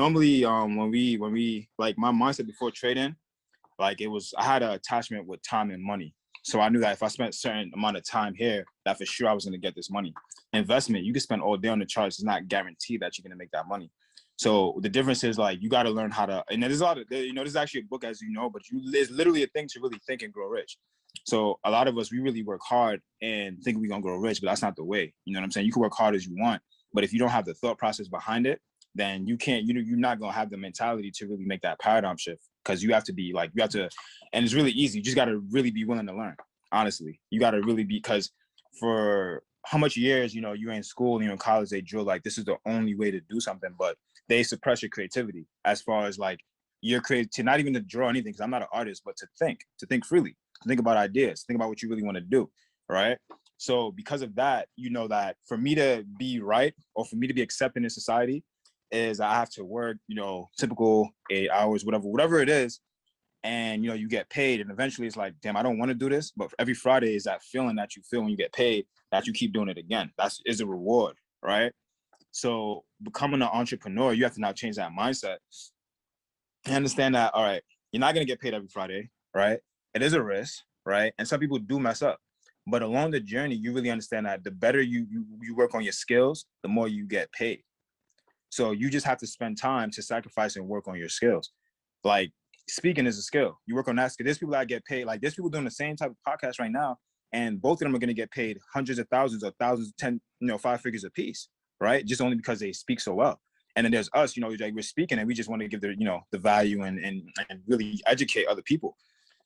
normally when we like my mindset before trading, like I had an attachment with time and money. So I knew that if I spent a certain amount of time here, that for sure I was going to get this money. Investment, you can spend all day on the charts. It's not guaranteed that you're going to make that money. So the difference is like, you got to learn how to, and there's a lot of, there's actually a book, as you know, but there's literally a thing to really think and grow rich. So a lot of us, we really work hard and think we're going to grow rich, but that's not the way. You know what I'm saying? You can work hard as you want, but if you don't have the thought process behind it, then you can't, you're not going to have the mentality to really make that paradigm shift. Because you have to be like, and it's really easy. You just got to really be willing to learn. Honestly, you got to really be, because for how much years, you're in school, you're in college, they drill like this is the only way to do something, but they suppress your creativity as far as like your to not even to draw anything, because I'm not an artist, but to think freely, to think about ideas, think about what you really want to do, right? So because of that, that for me to be right, or for me to be accepted in society, is I have to work, typical 8 hours, whatever it is. And, you get paid, and eventually it's like, damn, I don't want to do this. But every Friday is that feeling that you feel when you get paid, that you keep doing it again. Is a reward, right? So becoming an entrepreneur, you have to now change that mindset and understand that, all right, you're not going to get paid every Friday, right? It is a risk, right? And some people do mess up. But along the journey, you really understand that the better you work on your skills, the more you get paid. So you just have to spend time to sacrifice and work on your skills. Like, speaking is a skill. You work on that skill. There's people that get paid. Like, there's people doing the same type of podcast right now, and both of them are going to get paid hundreds of thousands or thousands, 10, 5 figures a piece, right? Just only because they speak so well. And then there's us, like we're speaking and we just want to give the value and really educate other people.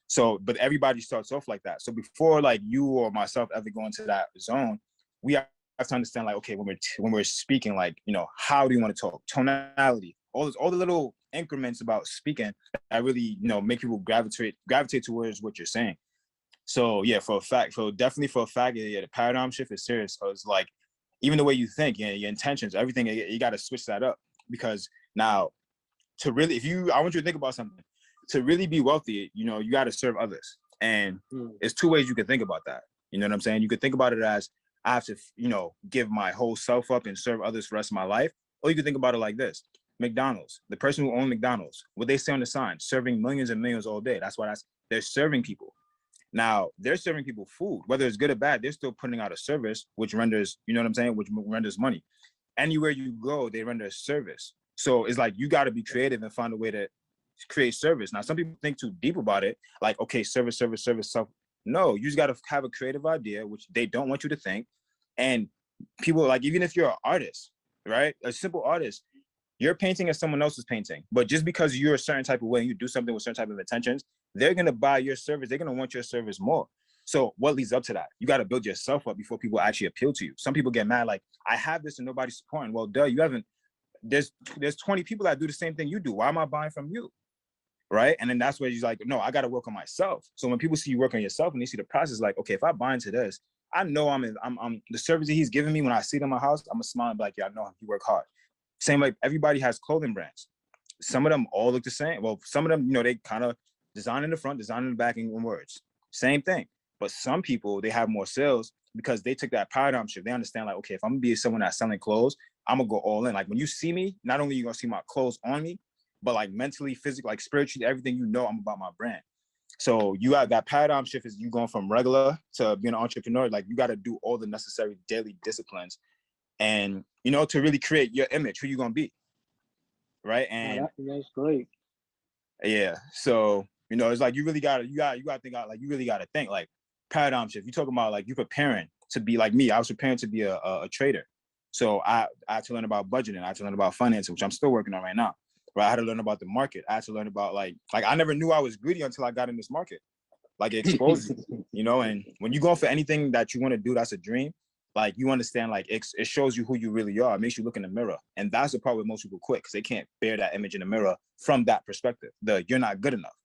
So, but everybody starts off like that. So before like you or myself ever go into that zone, we have to understand like, okay, when we're speaking, like, how do you want to talk? Tonality, all the little increments about speaking that really, make people gravitate towards what you're saying. So yeah, definitely for a fact, yeah, the paradigm shift is serious. So it's like, even the way you think, your intentions, everything, you got to switch that up, because now to really, I want you to think about something. To really be wealthy, you got to serve others. And there's two ways you can think about that. You know what I'm saying? You could think about it as, I have to, give my whole self up and serve others for the rest of my life. Or you can think about it like this. McDonald's, the person who owned McDonald's, what they say on the sign, serving millions and millions all day. That's why they're serving people. Now, they're serving people food, whether it's good or bad, they're still putting out a service, which renders, you know what I'm saying, which renders money. Anywhere you go, they render a service. So it's like, you got to be creative and find a way to create service. Now, some people think too deep about it, like, okay, service, self. No, you just got to have a creative idea, which they don't want you to think. And people, like, even if you're an artist, right, a simple artist, your painting is someone else's painting. But just because you're a certain type of way and you do something with certain type of intentions, they're going to buy your service. They're going to want your service more. So what leads up to that? You got to build yourself up before people actually appeal to you. Some people get mad, like, I have this and nobody's supporting. Well, duh, you haven't. There's 20 people that do the same thing you do. Why am I buying from you? Right? And then that's where you're like, no, I got to work on myself. So when people see you work on yourself and they see the process, like, okay, if I buy into this, I know I'm the service that he's giving me. When I see it in my house, I'm gonna smile and be like, yeah, I know he work hard. Same, like, everybody has clothing brands. Some of them all look the same. Well, some of them, they kind of design in the front, design in the back, in words. Same thing. But some people, they have more sales because they took that paradigm shift. They understand, like, okay, if I'm gonna be someone that's selling clothes, I'm gonna go all in. Like, when you see me, not only are you gonna see my clothes on me, but like mentally, physically, like spiritually, everything, I'm about my brand. So you have that paradigm shift, is you going from regular to being an entrepreneur. Like, you got to do all the necessary daily disciplines and, to really create your image, who you're going to be. Right. And that's great. Yeah. So, it's like, you really got to think out, like, you really got to think like paradigm shift. You talking about like you preparing to be like me. I was preparing to be a trader. So I had to learn about budgeting. I had to learn about financing, which I'm still working on right now. Right? I had to learn about the market. I had to learn about like I never knew I was greedy until I got in this market. Like, it exposes you, and when you go for anything that you want to do, that's a dream. Like, you understand, like, it shows you who you really are. It makes you look in the mirror. And that's the part where most people quit, because they can't bear that image in the mirror from that perspective. You're not good enough.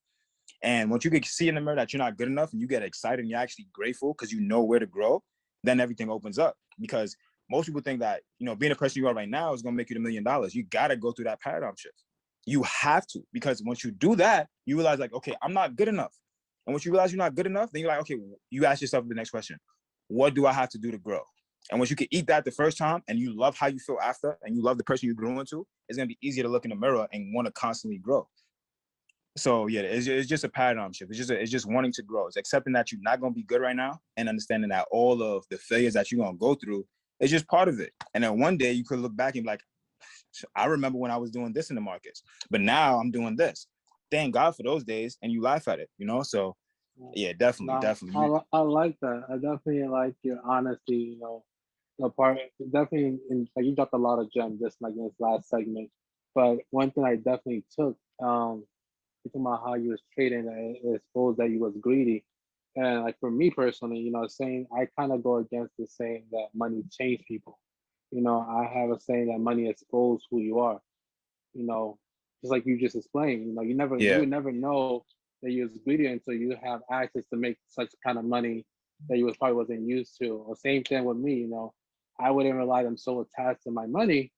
And once you can see in the mirror that you're not good enough and you get excited and you're actually grateful because you know where to grow, then everything opens up. Because most people think that, being a person you are right now is going to make you $1 million. You got to go through that paradigm shift. You have to, because once you do that, you realize, like, okay, I'm not good enough. And once you realize you're not good enough, then you're like, okay, you ask yourself the next question. What do I have to do to grow? And once you can eat that the first time and you love how you feel after and you love the person you grew into, it's going to be easier to look in the mirror and want to constantly grow. So yeah, it's just a paradigm shift. It's just wanting to grow. It's accepting that you're not going to be good right now and understanding that all of the failures that you're going to go through is just part of it. And then one day you could look back and be like, I remember when I was doing this in the markets, but now I'm doing this. Thank God for those days, and you laugh at it, you know? So yeah, definitely, No, definitely. I like that. I definitely like your honesty. The part definitely like you dropped a lot of gems just like in this last segment. But one thing I definitely took, talking about how you was trading, I suppose that you was greedy. And like for me personally, saying I kind of go against the saying that money change people. I have a saying that money exposes who you are. You know, just like you just explained. You Yeah. would never know that you was greedy until you have access to make such kind of money that you was probably wasn't used to. Or same thing with me. I wouldn't realize I'm so attached to my money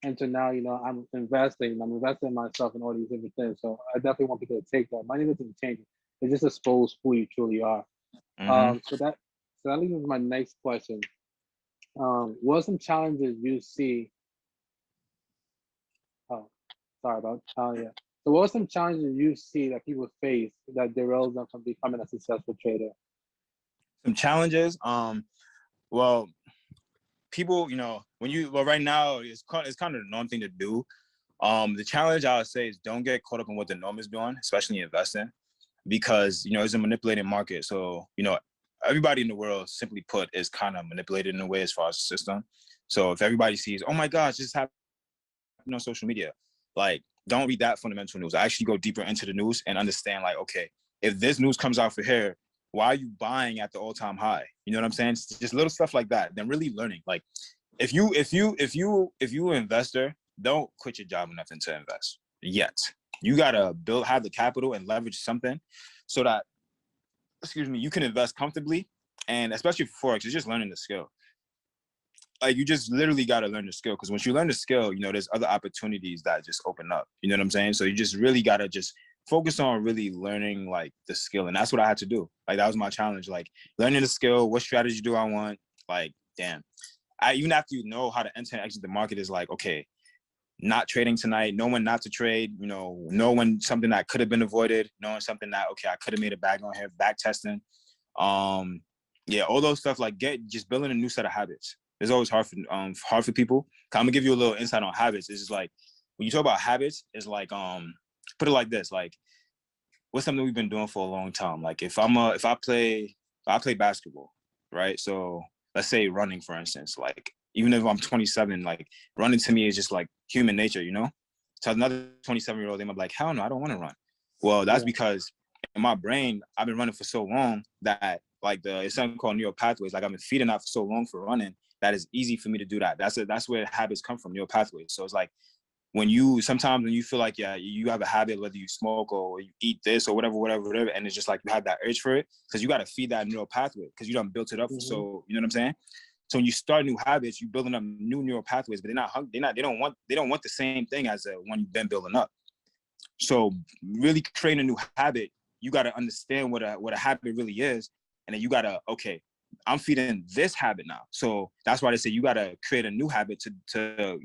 until now. I'm investing. I'm investing in myself and all these different things. So I definitely want people to take that. Money doesn't change it. It just exposes who you truly are. Mm-hmm. So that leads me to my next question. What are some challenges you see? Oh, sorry about. Oh yeah. So what are some challenges you see that people face that derails them from becoming a successful trader? Some challenges. Well, people, right now it's kind of the norm thing to do. The challenge I would say is don't get caught up in what the norm is doing, especially investing, because it's a manipulated market. So everybody in the world, simply put, is kind of manipulated in a way as far as the system. So if everybody sees, oh my gosh, this happened on social media, like don't read that fundamental news. I actually go deeper into the news and understand, like, okay, if this news comes out for here, why are you buying at the all-time high? You know what I'm saying? It's just little stuff like that. Then really learning, like, if you an investor, don't quit your job or nothing to invest yet. You gotta have the capital and leverage something so that, excuse me, you can invest comfortably. And especially for forex, it's just learning the skill. Like you just literally gotta learn the skill, because once you learn the skill, there's other opportunities that just open up. You know what I'm saying? So you just really gotta just focus on really learning like the skill, and that's what I had to do. Like that was my challenge, like learning the skill. What strategy do I want? Like, damn. Even after you know how to enter and exit the market is like, okay, not trading tonight, knowing not to trade, knowing something that could have been avoided, knowing something that, okay, I could have made a bag on here, back testing. Yeah, all those stuff, like just building a new set of habits. It's always hard for people. I'm gonna give you a little insight on habits. It's just like when you talk about habits, it's like put it like this, like what's something we've been doing for a long time. Like if I play basketball, right? So let's say running, for instance, like even if I'm 27, like running to me is just like human nature. So another 27-year-old, they might be like, hell no, I don't want to run. Well, that's Yeah. because in my brain, I've been running for so long that like it's something called neural pathways. Like I've been feeding that for so long for running that it's easy for me to do that. That's where habits come from, neural pathways. So it's like sometimes when you feel like, yeah, you have a habit, whether you smoke or you eat this or whatever, and it's just like you have that urge for it, because you got to feed that neural pathway because you done built it up. Hmm. So you know what I'm saying? So when you start new habits, you're building up new neural pathways, but they don't want the same thing as the one you've been building up. So really creating a new habit, you got to understand what a habit really is, and then you got to, okay, I'm feeding this habit now. So that's why they say you got to create a new habit to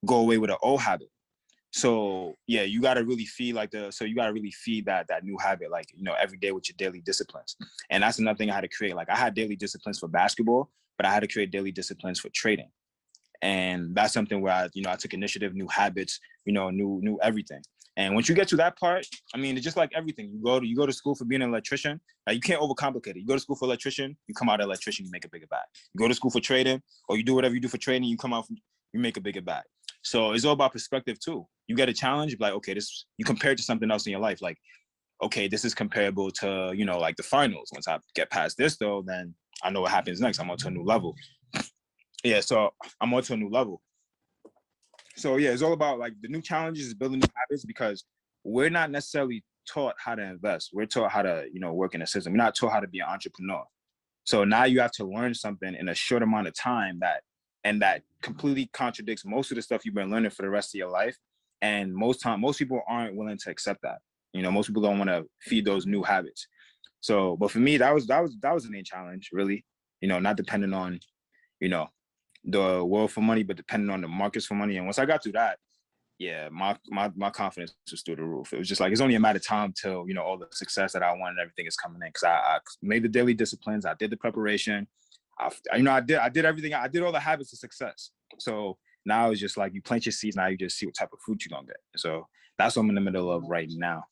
go away with an old habit. So yeah, you got to really feed that new habit, like every day with your daily disciplines. And that's another thing I had to create. Like I had daily disciplines for basketball, but I had to create daily disciplines for trading. And that's something where I took initiative, new habits, new everything. And once you get to that part, I mean, it's just like everything. You go to school for being an electrician. Like you can't overcomplicate it. You go to school for electrician, you come out an electrician, you make a bigger bag. You go to school for trading, or you do whatever you do for trading, you come out, you make a bigger bag. So it's all about perspective too. You get a challenge, like, okay, you compare it to something else in your life. Like, okay, this is comparable to, like the finals. Once I get past this though, then I know what happens next. I'm on to a new level. Yeah, so I'm on to a new level. So yeah, it's all about like the new challenges is building new habits, because we're not necessarily taught how to invest. We're taught how to, work in a system. We're not taught how to be an entrepreneur. So now you have to learn something in a short amount of time that completely contradicts most of the stuff you've been learning for the rest of your life. And most people aren't willing to accept that. Most people don't want to feed those new habits. So, but for me, that was the main challenge, really. Not depending on you know, the world for money, but depending on the markets for money. And once I got through that, yeah, my confidence was through the roof. It was just like it's only a matter of time till, you know, all the success that I want and everything is coming in. Because I made the daily disciplines, I did the preparation, I did everything, I did all the habits of success. So now it's just like you plant your seeds, now you just see what type of fruit you're gonna get. So that's what I'm in the middle of right now.